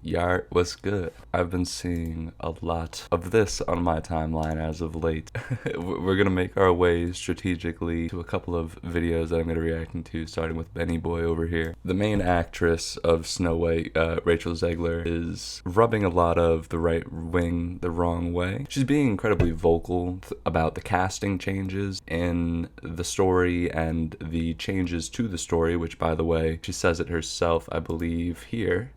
Yart, what's good? I've been seeing a lot of this on my timeline as of late. We're gonna make our way strategically to a couple of videos that I'm gonna be reacting to, starting with Benny Boy over here. The main actress of Snow White, Rachel Zegler, is rubbing a lot of the right wing the wrong way. She's being incredibly vocal about the casting changes in the story and the changes to the story, which, by the way, she says it herself, I believe, here.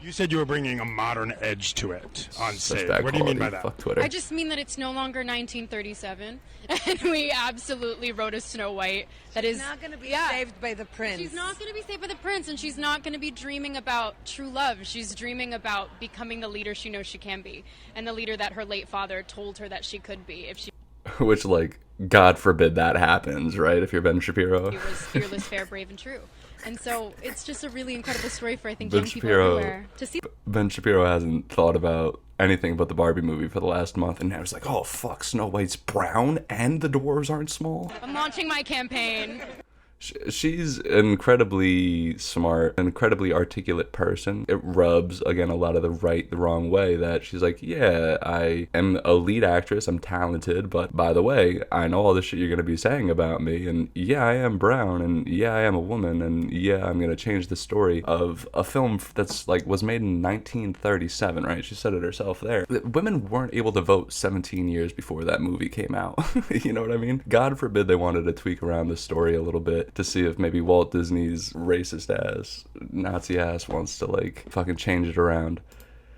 You said you were bringing a modern edge to it on stage. Bad What do you mean quality. by that? Fuck Twitter. I just mean that it's no longer 1937, and we absolutely wrote a Snow White that is not going to be saved by the prince. She's not going to be saved by the prince, and she's not going to be dreaming about true love. She's dreaming about becoming the leader she knows she can be, and the leader that her late father told her that she could be if she Which, like, God forbid that happens, right? If you're Ben Shapiro. was fearless, fair, brave, and true. And so it's just a really incredible story for, I think, Ben young people Shapiro- everywhere to see. Ben Shapiro hasn't thought about anything but the Barbie movie for the last month, and now he's like, oh, fuck, Snow White's brown and the dwarves aren't small? I'm launching my campaign. She's an incredibly smart, incredibly articulate person. It rubs, again, a lot of the wrong way that she's like, yeah, I am a lead actress, I'm talented, but by the way, I know all the shit you're going to be saying about me, and yeah, I am brown, and yeah, I am a woman, and yeah, I'm going to change the story of a film that's, like, was made in 1937, right? She said it herself there. Women weren't able to vote 17 years before that movie came out. You know what I mean? God forbid they wanted to tweak around the story a little bit to see if maybe Walt Disney's racist ass, Nazi ass wants to, like, fucking change it around.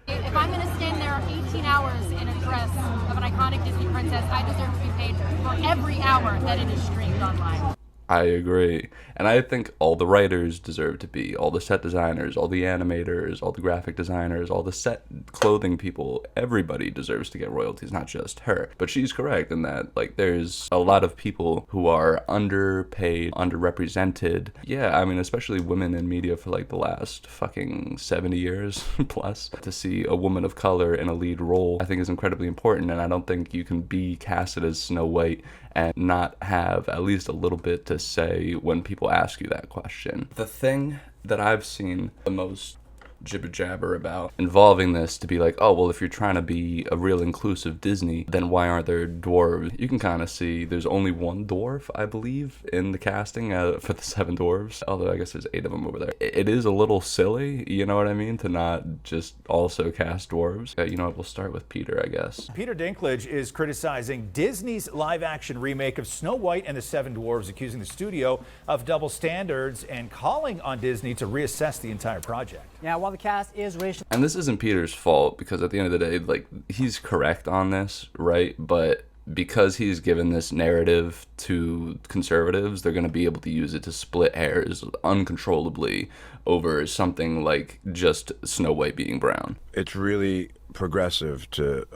If I'm gonna stand there 18 hours in a dress of an iconic Disney princess, I deserve to be paid for every hour that it is streamed online. I agree. And I think all the writers deserve to be, all the set designers, all the animators, all the graphic designers, all the set clothing people, everybody deserves to get royalties, not just her. But she's correct in that, like, there's a lot of people who are underpaid, underrepresented. Yeah, I mean, especially women in media for, like, the last fucking 70 years plus. To see a woman of color in a lead role, I think is incredibly important, and I don't think you can be casted as Snow White and not have at least a little bit to say when people ask you that question. The thing that I've seen the most jibber jabber about involving this to be like, oh, well, if you're trying to be a real inclusive Disney, then why aren't there dwarves? You can kind of see there's only one dwarf, I believe, in the casting for the 7 dwarves, although I guess there's 8 of them over there. It is a little silly, you know what I mean, to not just also cast dwarves. You know what, we'll start with Peter, I guess. Peter Dinklage is criticizing Disney's live-action remake of Snow White and the 7 Dwarfs, accusing the studio of double standards and calling on Disney to reassess the entire project. Now, while the cast is racial, And this isn't Peter's fault, because at the end of the day, like, he's correct on this, right? But because he's given this narrative to conservatives, they're going to be able to use it to split hairs uncontrollably over something like just Snow White being brown. It's really progressive to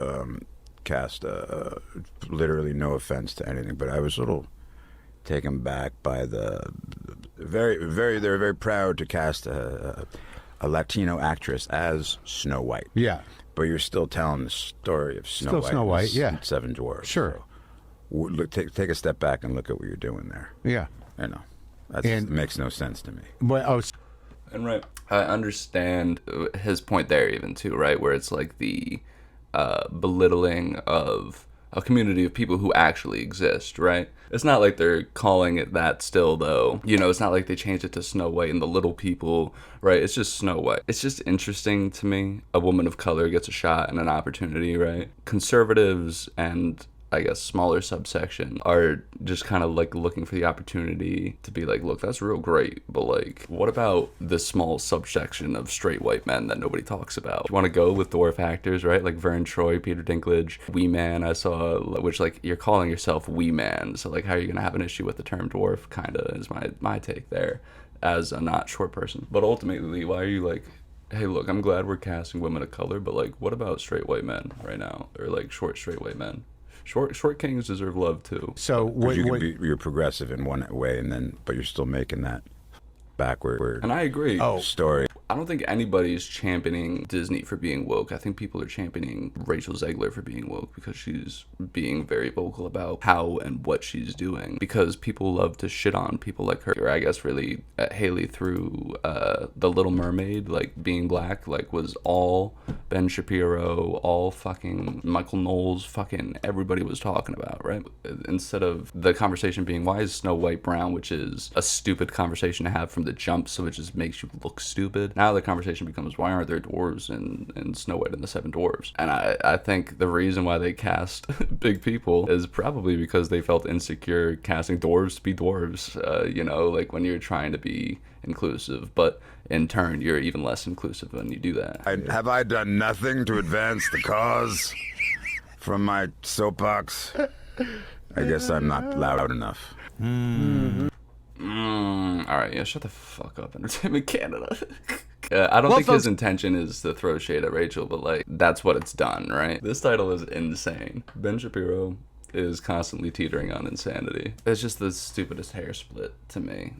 cast, literally no offense to anything, but I was a little taken back by the they're very proud to cast a Latino actress as Snow White. Yeah. But you're still telling the story of Snow Still White. Snow White, and yeah. 7 Dwarfs. Sure. So, look, take a step back and look at what you're doing there. Yeah. I know. That And- makes no sense to me. Well, And right, I understand his point there even too, right? Where it's like the belittling of a community of people who actually exist, right? It's not like they're calling it that still, though. You know, it's not like they changed it to Snow White and the little people, right? It's just Snow White. It's just interesting to me. A woman of color gets a shot and an opportunity, right? Conservatives and, I guess, smaller subsection are just kind of like looking for the opportunity to be like, look, that's real great, but like, what about this small subsection of straight white men that nobody talks about? You want to go with dwarf actors, right? Like Vern Troy, Peter Dinklage, Wee Man, I saw, which, like, you're calling yourself Wee Man, so like, how are you gonna have an issue with the term dwarf? Kind of is my take there, as a not short person. But ultimately, why are you like, hey, look, I'm glad we're casting women of color, but like, what about straight white men right now, or like short straight white men? Short kings deserve love too. so You're progressive in one way, but you're still making that backward And I agree. story. I don't think anybody's championing Disney for being woke. I think people are championing Rachel Zegler for being woke because she's being very vocal about how and what she's doing. Because people love to shit on people like her. I guess really Haley through The Little Mermaid, like being black, like was all Ben Shapiro, all fucking Michael Knowles, fucking everybody was talking about, right? Instead of the conversation being, why is Snow White brown, which is a stupid conversation to have from the jump, so it just makes you look stupid. Now the conversation becomes, why aren't there dwarves in Snow White and the Seven Dwarves? And I think the reason why they cast big people is probably because they felt insecure casting dwarves to be dwarves, you know, like when you're trying to be inclusive, but in turn you're even less inclusive when you do that. Have I done nothing to advance the cause from my soapbox? I guess I'm not loud enough. All right, yeah, shut the fuck up, Entertainment Canada. I don't think his intention is to throw shade at Rachel, but like that's what it's done, right? This title is insane. Ben Shapiro is constantly teetering on insanity. It's just the stupidest hair split to me.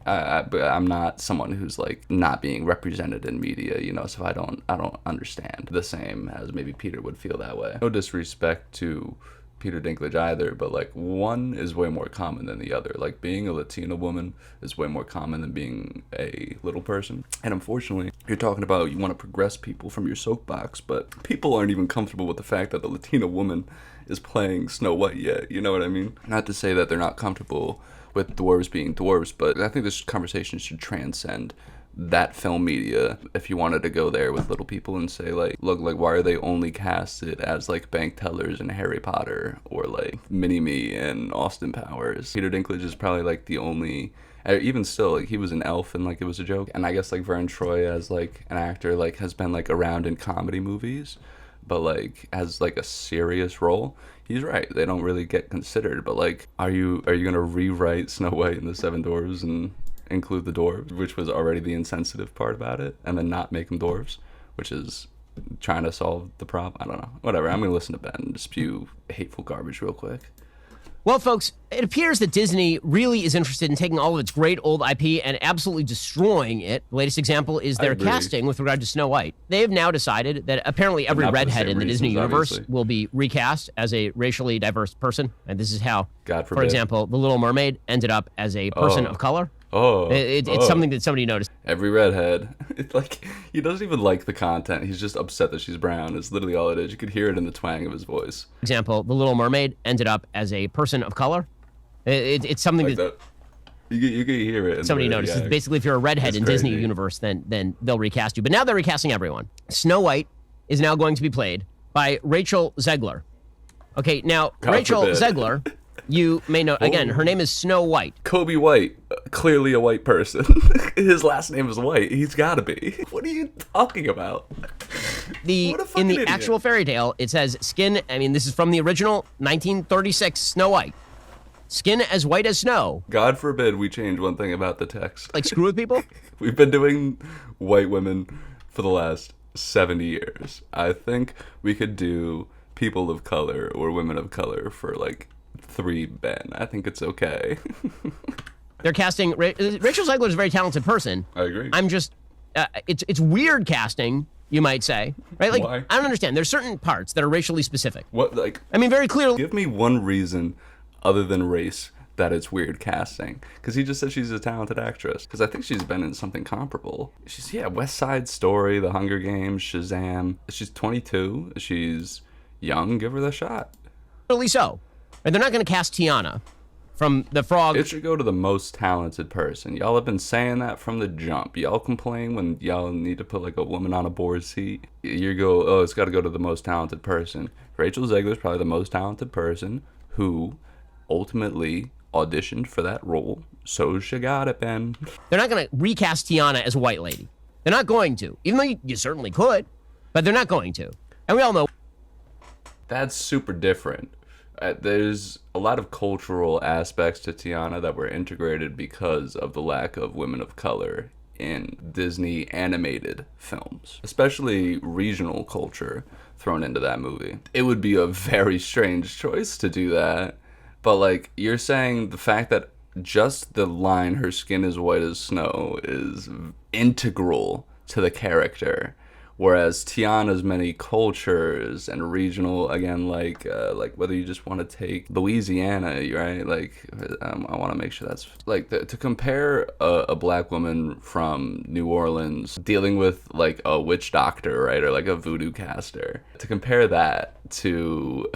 But I'm not someone who's like not being represented in media, you know. So I don't understand the same as maybe Peter would feel that way. No disrespect to Peter Dinklage either, but like one is way more common than the other. Like being a Latina woman is way more common than being a little person. And unfortunately, you're talking about you want to progress people from your soapbox, but people aren't even comfortable with the fact that the Latina woman is playing Snow White yet. You know what I mean? Not to say that they're not comfortable with dwarves being dwarves, but I think this conversation should transcend that film media. If you wanted to go there with little people and say like, look, like why are they only casted as like bank tellers in Harry Potter or like Mini-Me and Austin Powers? Peter Dinklage is probably like the only, even still, like he was an elf and like it was a joke. And I guess like Vern Troy as like an actor like has been like around in comedy movies, but like as like a serious role, he's right, they don't really get considered. But like, are you gonna rewrite Snow White and the Seven Dwarfs and include the dwarves, which was already the insensitive part about it, and then not make them dwarves, which is trying to solve the problem? I don't know. Whatever. I'm gonna listen to Ben and spew hateful garbage real quick. Well, folks, it appears that Disney really is interested in taking all of its great old IP and absolutely destroying it. The latest example is their casting with regard to Snow White. They have now decided that apparently every redhead in the Disney universe will be recast as a racially diverse person. And this is how, God forbid. For example, The Little Mermaid ended up as a person of color. It's something that somebody noticed. Every redhead, it's like he doesn't even like the content. He's just upset that she's brown. It's literally all it is. You could hear it in the twang of his voice. For example, The Little Mermaid ended up as a person of color. It's something like that. You can hear it. Somebody noticed. Basically, if you're a redhead in Disney universe, then they'll recast you. But now they're recasting everyone. Snow White is now going to be played by Rachel Zegler. Okay, now God Rachel forbid. Zegler. You may know, again, her name is Snow White. Kobe White, clearly a white person. His last name is White. He's got to be. What are you talking about? In the actual fairy tale, it says skin, I mean, this is from the original 1936 Snow White. Skin as white as snow. God forbid we change one thing about the text. Like screw with people? We've been doing white women for the last 70 years. I think we could do people of color or women of color for like 3 Ben. I think it's okay. They're casting Rachel Zegler is a very talented person. I agree. I'm just it's weird casting, you might say, right? Like Why? I don't understand. There's certain parts that are racially specific. What, like? I mean, very clearly. Give me one reason other than race that it's weird casting. Because he just said she's a talented actress. Because I think she's been in something comparable. She's West Side Story, The Hunger Games, Shazam. She's 22. She's young. Give her the shot. Really so. And they're not going to cast Tiana from the Frog. It should go to the most talented person. Y'all have been saying that from the jump. Y'all complain when y'all need to put like a woman on a board seat. You go, oh, it's got to go to the most talented person. Rachel Zegler is probably the most talented person who ultimately auditioned for that role. So she got it, Ben. They're not going to recast Tiana as a white lady. They're not going to. Even though you certainly could, but they're not going to. And we all know. That's super different. There's a lot of cultural aspects to Tiana that were integrated because of the lack of women of color in Disney animated films, especially regional culture thrown into that movie. It would be a very strange choice to do that, but like you're saying, the fact that just the line "her skin is white as snow" is integral to the character. Whereas Tiana's many cultures and regional, again, like whether you just want to take Louisiana, right? Like, I want to make sure that's like to compare a black woman from New Orleans dealing with like a witch doctor, right, or like a voodoo caster. To compare that to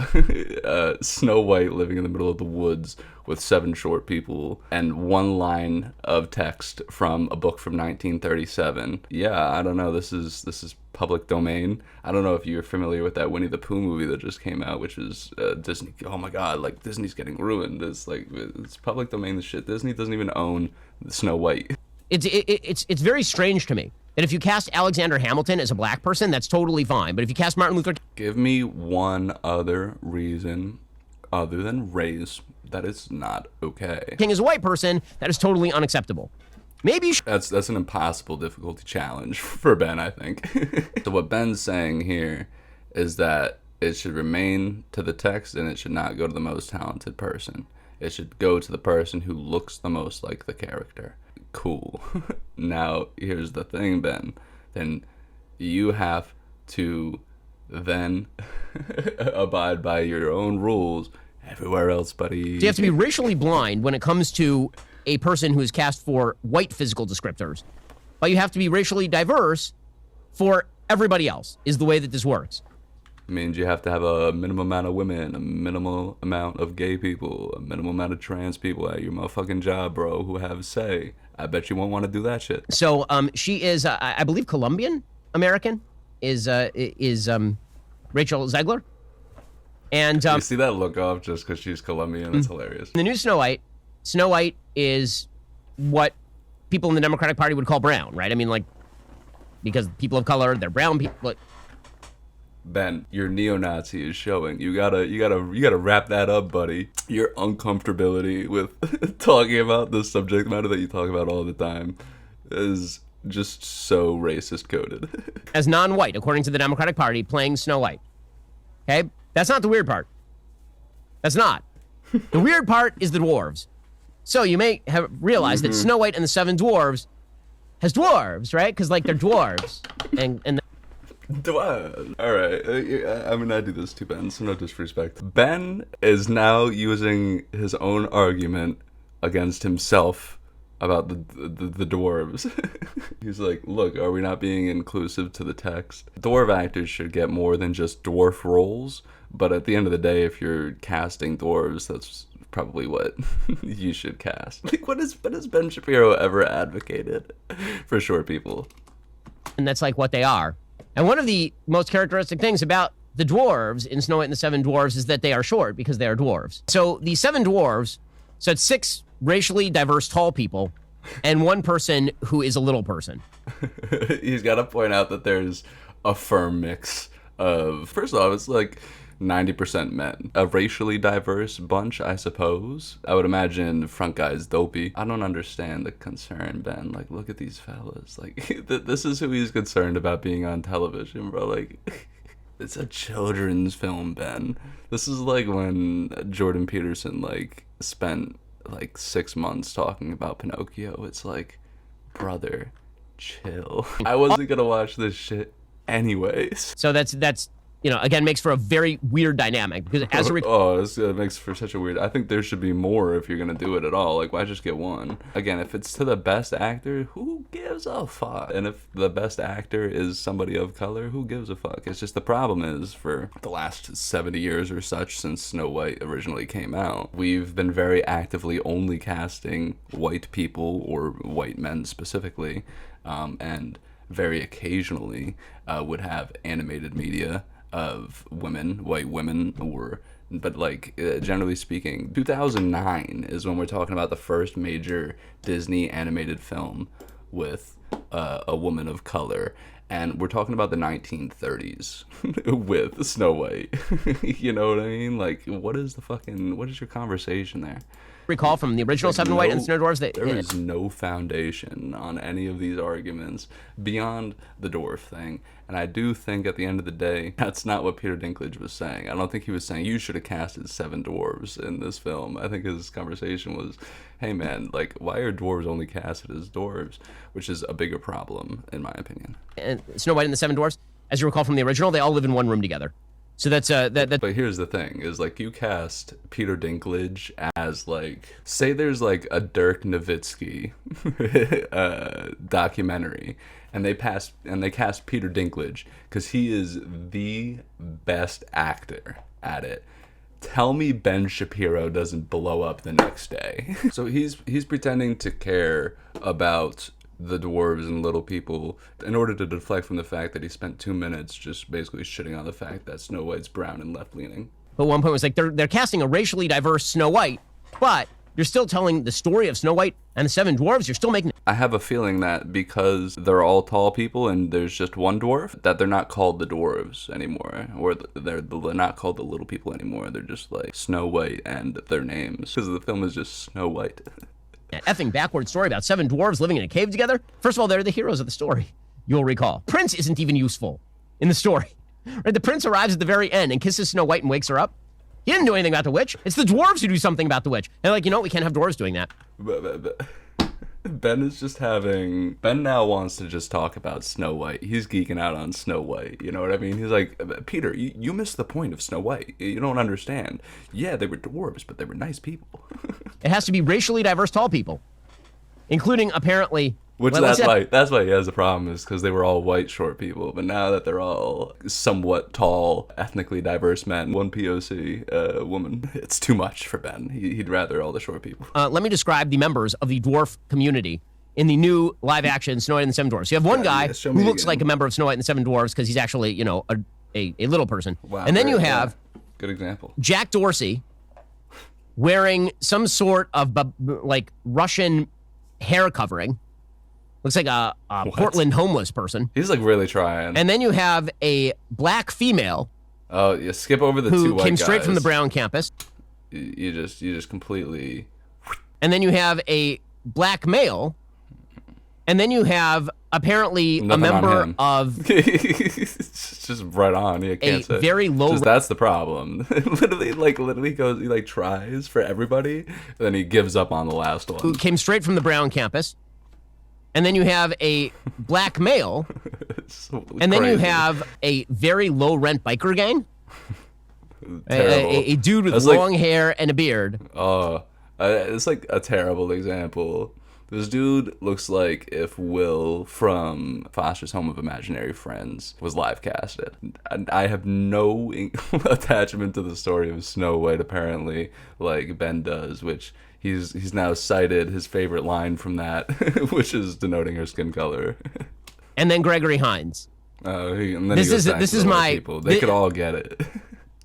Snow White living in the middle of the woods with 7 short people and 1 line of text from a book from 1937. Yeah, I don't know. This is public domain. I don't know if you're familiar with that Winnie the Pooh movie that just came out, which is Disney. Oh my God, like Disney's getting ruined. It's public domain. This shit. Disney doesn't even own Snow White. It's very strange to me that if you cast Alexander Hamilton as a black person, that's totally fine. But if you cast Martin Luther, give me one other reason other than race that it's not okay. King as a white person, that is totally unacceptable. Maybe that's an impossible difficulty challenge for Ben, I think. So what Ben's saying here is that it should remain to the text and it should not go to the most talented person. It should go to the person who looks the most like the character. Cool. Now, here's the thing, Ben. Then you have to then abide by your own rules everywhere else, buddy. So you have to be racially blind when it comes to a person who is cast for white physical descriptors, but you have to be racially diverse for everybody else, is the way that this works. It means you have to have a minimum amount of women, a minimal amount of gay people, a minimum amount of trans people at your motherfucking job, bro, who have say. I bet you won't want to do that shit. So she is, I believe, Colombian American, is Rachel Zegler. And you see that look off just because she's Colombian? It's hilarious. The new Snow White is what people in the Democratic Party would call brown, right? I mean, like, because people of color, they're brown people. Like, Ben, your neo-Nazi is showing. You gotta wrap that up, buddy. Your uncomfortability with talking about the subject matter that you talk about all the time is just so racist coded. As non-white, according to the Democratic Party, playing Snow White. Okay? That's not the weird part. That's not. The weird part is the dwarves. So you may have realized that Snow White and the 7 Dwarves has dwarves, right? Because, like, they're dwarves. And Dwarves. All right. I mean, I do this too, Ben, so no disrespect. Ben is now using his own argument against himself about the dwarves. He's like, look, are we not being inclusive to the text? Dwarf actors should get more than just dwarf roles, but at the end of the day, if you're casting dwarves, that's probably what you should cast. Like, what has Ben Shapiro ever advocated for short people? And that's like what they are. And one of the most characteristic things about the dwarves in Snow White and the 7 Dwarves is that they are short because they are dwarves. So the 7 dwarves, so it's 6 racially diverse tall people and 1 person who is a little person. He's got to point out that there's a firm mix of, first off, it's like 90% men. A racially diverse bunch, I suppose. I would imagine front guy's dopey. I don't understand the concern, Ben. Like, look at these fellas. Like, this is who he's concerned about being on television, bro. Like, it's a children's film, Ben. This is like when Jordan Peterson, like, spent, like, 6 months talking about Pinocchio. It's like, brother, chill. I wasn't gonna watch this shit anyways. So that's you know, again, makes for a very weird dynamic because as a it makes for such a weird. I think there should be more if you're gonna do it at all. Like, why just get one? Again, if it's to the best actor, who gives a fuck? And if the best actor is somebody of color, who gives a fuck? It's just the problem is for the last 70 years or such since Snow White originally came out, we've been very actively only casting white people or white men specifically, and very occasionally would have animated media of women, white women, but like generally speaking, 2009 is when we're talking about the first major Disney animated film with a woman of color, and we're talking about the 1930s with Snow White. You know what I mean? Like, what is your conversation there? recall from the original Like, Seven White and the Snow Dwarfs. There is no foundation on any of these arguments beyond the dwarf thing. And I do think at the end of the day, that's not what Peter Dinklage was saying. I don't think he was saying you should have casted 7 dwarves in this film. I think his conversation was, hey man, like, why are dwarves only casted as dwarves? Which is a bigger problem, in my opinion. And Snow White and the Seven Dwarfs, as you recall from the original, they all live in one room together. So that's that. But here's the thing: is like you cast Peter Dinklage as like, say there's like a Dirk Nowitzki documentary, and they cast Peter Dinklage because he is the best actor at it. Tell me Ben Shapiro doesn't blow up the next day. So he's pretending to care about the dwarves and little people in order to deflect from the fact that he spent 2 minutes just basically shitting on the fact that Snow White's brown and left-leaning. But one point was like they're casting a racially diverse Snow White, but you're still telling the story of Snow White and the Seven Dwarfs. You're still making. I have a feeling that because they're all tall people and there's just one dwarf, that they're not called the dwarves anymore, or they're not called the little people anymore. They're just like Snow White and their names because the film is just Snow White. An effing backward story about 7 dwarves living in a cave together. First of all, they're the heroes of the story. You'll recall. Prince isn't even useful in the story. Right? The prince arrives at the very end and kisses Snow White and wakes her up. He didn't do anything about the witch. It's the dwarves who do something about the witch. And they're like, you know what? We can't have dwarves doing that. But Ben now wants to just talk about Snow White. He's geeking out on Snow White. You know what I mean? He's like, Peter, you missed the point of Snow White. You don't understand. Yeah, they were dwarves, but they were nice people. It has to be racially diverse tall people, including apparently. Which that's why he has a problem, is because they were all white short people. But now that they're all somewhat tall, ethnically diverse men, one POC woman, it's too much for Ben. He'd rather all the short people. Let me describe the members of the dwarf community in the new live-action Snow White and the Seven Dwarfs. You have one guy who looks like a member of Snow White and the Seven Dwarfs because he's actually, you know, a little person. Wow, and then you have good example. Jack Dorsey wearing some sort of like Russian hair covering. Looks like a Portland homeless person. He's like really trying. And then you have a black female. Oh, you skip over the 2 white guys. Who came straight from the Brown campus. You just completely. And then you have a black male. And then you have apparently a member of. It's just right on. You can't say. Very low. That's the problem. literally goes. He like tries for everybody, and then he gives up on the last one. Who came straight from the Brown campus. And then you have a black male. And then you have a very low rent biker gang. A dude with long hair and a beard. It's like a terrible example. This dude looks like if Will from Foster's Home of Imaginary Friends was live casted. I have no attachment to the story of Snow White, apparently, like Ben does, which he's now cited his favorite line from that, which is denoting her skin color. And then Gregory Hines. This is my people. They could all get it.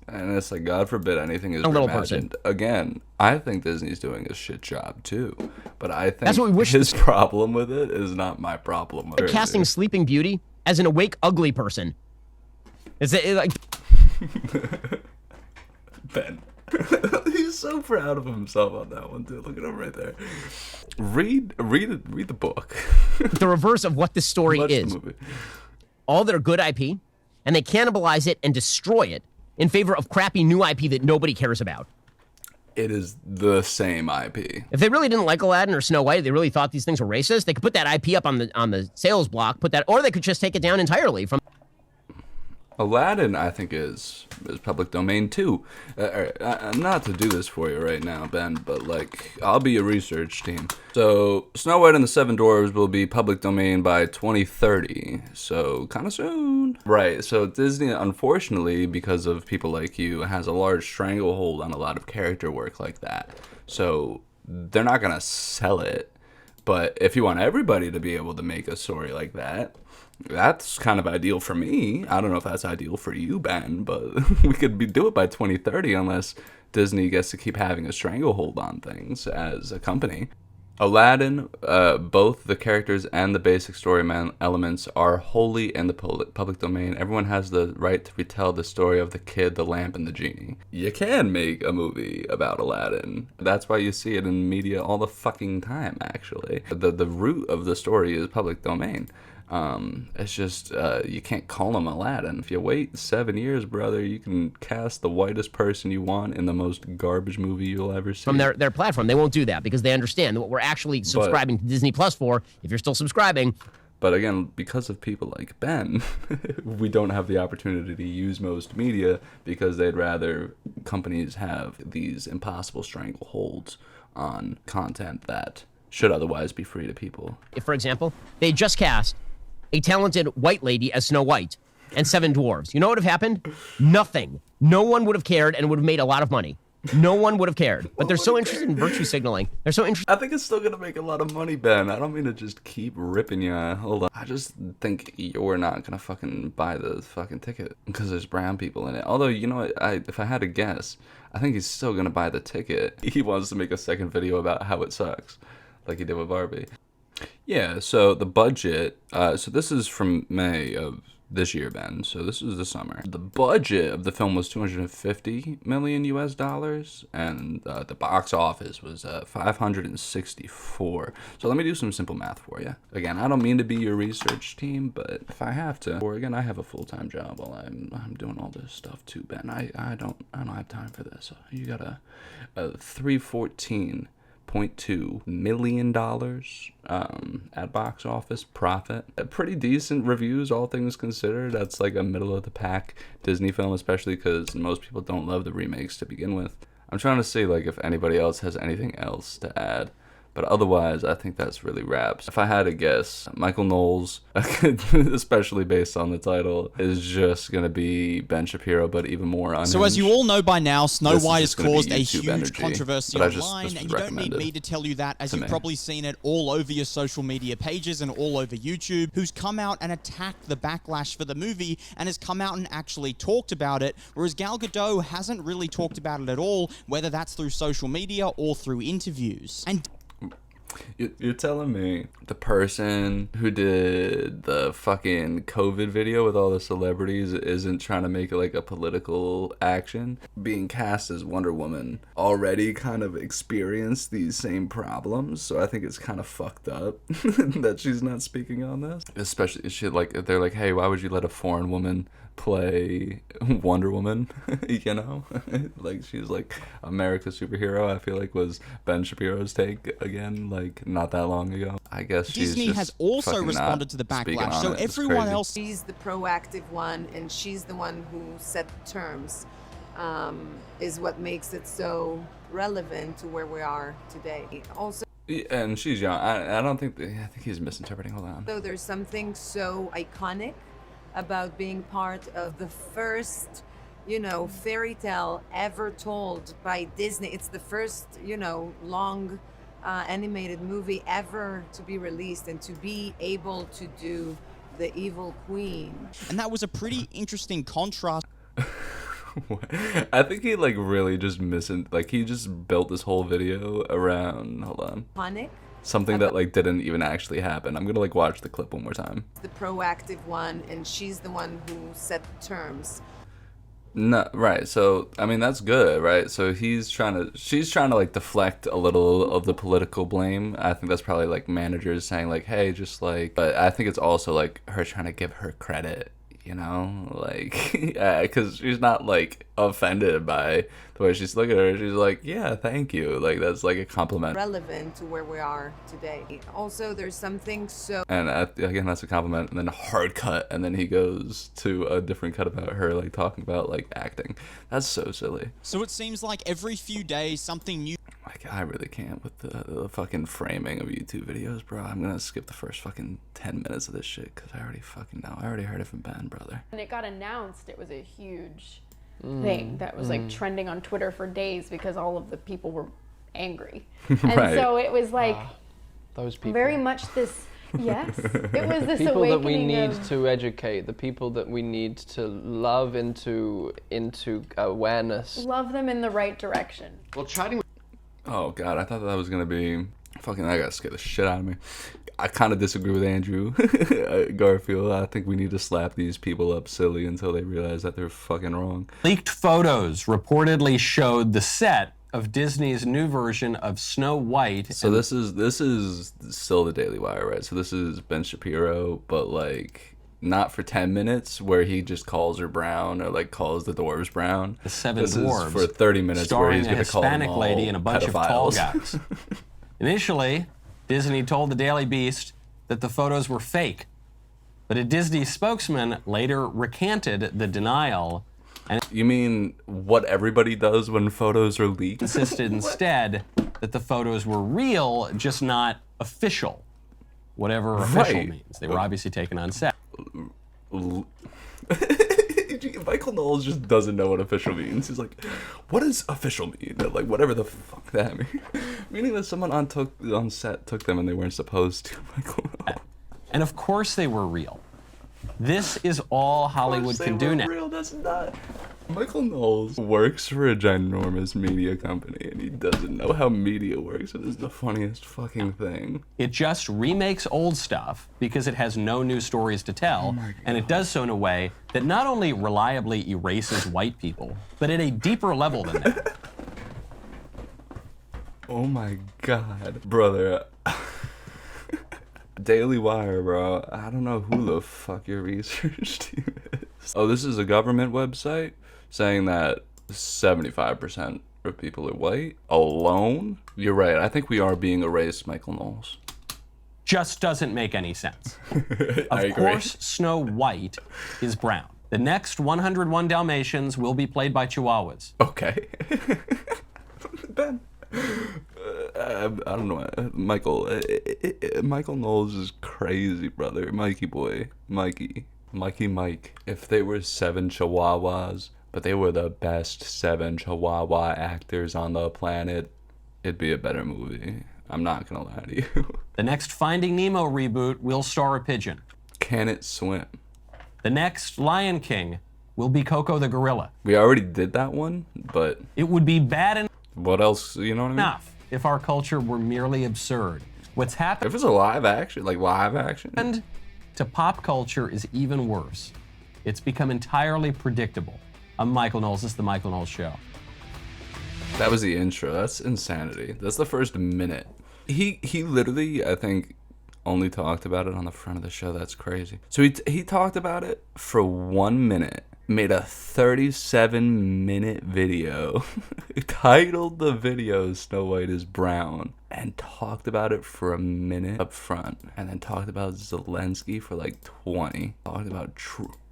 And it's like, God forbid anything is reimagined. Again, I think Disney's doing a shit job too. But I think that's what we wish his problem with it is not my problem. Casting Sleeping Beauty as an awake, ugly person. Is it like Ben? He's so proud of himself on that one too. Look at him right there. Read the book. The reverse of what this story is. All their good IP, and they cannibalize it and destroy it in favor of crappy new IP that nobody cares about. It is the same IP. If they really didn't like Aladdin or Snow White, they really thought these things were racist, they could put that IP up on the sales block, or they could just take it down entirely from. Aladdin, I think, is public domain too. Not to do this for you right now, Ben, but like, I'll be your research team. So, Snow White and the Seven Dwarfs will be public domain by 2030, so kind of soon. Right, so Disney, unfortunately, because of people like you, has a large stranglehold on a lot of character work like that. So, they're not going to sell it, but if you want everybody to be able to make a story like that, that's kind of ideal for me. I don't know if that's ideal for you, Ben, but we could do it by 2030 unless Disney gets to keep having a stranglehold on things as a company. Aladdin, both the characters and the basic story elements are wholly in the public domain. Everyone has the right to retell the story of the kid, the lamp, and the genie. You can make a movie about Aladdin. That's why you see it in media all the fucking time, actually. The root of the story is public domain. It's just, you can't call him Aladdin. If you wait 7 years, brother, you can cast the whitest person you want in the most garbage movie you'll ever see. From their platform. They won't do that because they understand what we're actually subscribing to Disney Plus for, if you're still subscribing. But again, because of people like Ben, we don't have the opportunity to use most media because they'd rather companies have these impossible strangleholds on content that should otherwise be free to people. If, for example, they just cast a talented white lady as Snow White and 7 dwarves, you know what would have happened? Nothing. No one would have cared and would have made a lot of money. No one would have cared. But they're so interested in virtue signaling. They're so interested. I think it's still going to make a lot of money, Ben. I don't mean to just keep ripping you. Hold on. I just think you're not going to fucking buy the fucking ticket because there's brown people in it. Although, you know what? If I had to guess, I think he's still going to buy the ticket. He wants to make a second video about how it sucks, like he did with Barbie. Yeah, so the budget, so this is from May of this year, Ben, so this is the summer. The budget of the film was $250 million US dollars, and the box office was 564. So let me do some simple math for you. Again, I don't mean to be your research team, but if I have to, or again, I have a full-time job while I'm doing all this stuff too, Ben. I don't have time for this. You got a 314.2 million at box office profit. Pretty decent reviews, all things considered. That's like a middle of the pack Disney film, especially because most people don't love the remakes to begin with. I'm trying to see like if anybody else has anything else to add. But otherwise, I think that's really wraps. If I had to guess, Michael Knowles, especially based on the title, is just going to be Ben Shapiro, but even more unhinged. So as you all know by now, Snow White has caused a YouTube huge energy, controversy online, and you don't need me to tell you that, as you've me. probably seen it all over your social media pages and all over YouTube, who's come out and attacked the backlash for the movie and has come out and actually talked about it, whereas Gal Gadot hasn't really talked about it at all, whether that's through social media or through interviews. And you're telling me the person who did the fucking COVID video with all the celebrities isn't trying to make it like a political action? Being cast as Wonder Woman already kind of experienced these same problems, so I think it's kind of fucked up that she's not speaking on this. Especially, they're like, hey, why would you let a foreign woman play Wonder Woman? You know? Like, she's like America's superhero, I feel like was Ben Shapiro's take again, like not that long ago. I guess Disney has also responded to the backlash, so everyone else... She's the proactive one, and she's the one who set the terms, is what makes it so relevant to where we are today. Also, and she's young. I don't think... I think he's misinterpreting. Hold on. so there's something so iconic about being part of the first, fairy tale ever told by Disney. It's the first, long animated movie ever to be released, and to be able to do the evil queen. And that was a pretty interesting contrast. I think he really just he just built this whole video around, hold on. Iconic. Something that didn't even actually happen. I'm gonna watch the clip one more time. The proactive one, and she's the one who set the terms. No, right. So I mean that's good, right? So she's trying to deflect a little of the political blame. I think that's probably managers saying hey, just but I think it's also her trying to give her credit, because she's not offended by the way she's looking at her. She's like, yeah, thank you. That's a compliment. Relevant to where we are today. Also, there's something so... And again, that's a compliment. And then a hard cut. And then he goes to a different cut about her, talking about, acting. That's so silly. So it seems like every few days, something new... I really can't with the fucking framing of YouTube videos, bro. I'm gonna skip the first fucking 10 minutes of this shit, because I already fucking know. I already heard it from Ben, brother. When it got announced, it was a huge thing that was trending on Twitter for days because all of the people were angry. And Right. so it was those people. very much this, yes, it was this people that we awakening need of, to educate, the people that we need to love into awareness. love them in the right direction. Well, chatting. Oh god, I thought that was gonna be Fucking, that guy scared the shit out of me. I kind of disagree with Andrew Garfield. I think we need to slap these people up silly until they realize that they're fucking wrong. Leaked photos reportedly showed the set of Disney's new version of Snow White. So this is still the Daily Wire, right? So this is Ben Shapiro, but like not for 10 minutes where he just calls her brown or like calls the dwarves brown. The Seven this Dwarves. Is for 30 minutes where he's going to call them Hispanic all lady and a bunch of tall pedophiles. guys. Initially, Disney told the Daily Beast that the photos were fake, but a Disney spokesman later recanted the denial and You mean what everybody does when photos are leaked? insisted instead that the photos were real, just not official. Whatever official Right. means. They were obviously taken on set. Michael Knowles just doesn't know what official means. He's like, what does official mean? Like, whatever the fuck that means. Meaning that someone on set took them and they weren't supposed to. Michael Knowles. And of course they were real. This is all Hollywood can do now. Real, that's not. Michael Knowles works for a ginormous media company and he doesn't know how media works. It is the funniest fucking thing. It just remakes old stuff because it has no new stories to tell, and it does so in a way that not only reliably erases white people, but at a deeper level than that. Oh my god, brother. Daily Wire, bro. I don't know who the fuck your research team is. Oh, this is a government website saying that 75% of people are white alone. You're right. I think we are being erased, Michael Knowles. Just doesn't make any sense. I Of course, Snow White is brown. The next 101 Dalmatians will be played by Chihuahuas. Okay. Ben. I don't know. Michael Knowles is crazy, brother. Mikey boy. Mikey. Mike. If they were 7 Chihuahuas, but they were the best 7 Chihuahua actors on the planet, it'd be a better movie. I'm not gonna lie to you. The next Finding Nemo reboot will star a pigeon. Can it swim? The next Lion King will be Coco the gorilla. We already did that one, but It would be bad what else, you know what I mean? enough if our culture were merely absurd. What's happened If it's a live action. to pop culture is even worse. It's become entirely predictable. I'm Michael Knowles. This is The Michael Knowles Show. That was the intro. That's insanity. That's the first minute. He literally, I think, only talked about it on the front of the show. That's crazy. So he talked about it for 1 minute, made a 37-minute video, titled the video Snow White is Brown, and talked about it for a minute up front, and then talked about Zelensky for like 20, talked about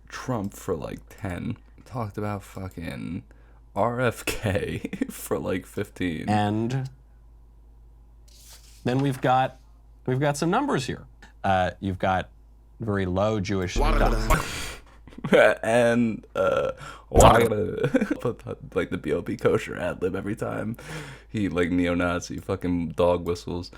Trump for like 10, talked about fucking RFK for like 15. And then we've got some numbers here. You've got very low Jewish And why put like the BLP kosher ad lib every time he like neo-Nazi fucking dog whistles.